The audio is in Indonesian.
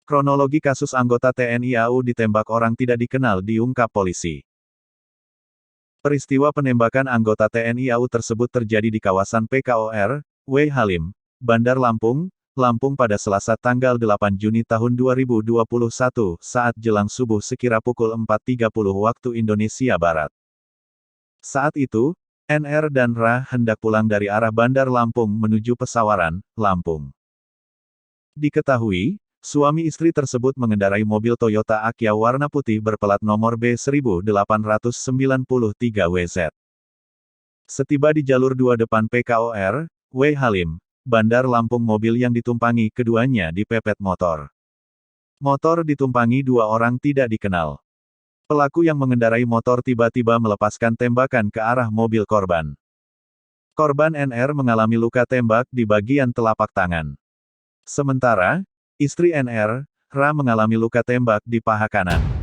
Kronologi kasus anggota TNI AU ditembak orang tidak dikenal diungkap polisi. Peristiwa penembakan anggota TNI AU tersebut terjadi di kawasan PKOR, W. Halim, Bandar Lampung, Lampung pada Selasa tanggal 8 Juni tahun 2021 saat jelang subuh sekira pukul 4.30 waktu Indonesia Barat. Saat itu, NR dan RA hendak pulang dari arah Bandar Lampung menuju Pesawaran, Lampung. Diketahui, suami istri tersebut mengendarai mobil Toyota Aquia warna putih berplat nomor B1893WZ. Setiba di jalur 2 depan PKOR, W. Halim, Bandar Lampung mobil yang ditumpangi keduanya dipepet motor. Motor ditumpangi 2 orang tidak dikenal. Pelaku yang mengendarai motor tiba-tiba melepaskan tembakan ke arah mobil korban. Korban NR mengalami luka tembak di bagian telapak tangan. Sementara, istri NR, RA mengalami luka tembak di paha kanan.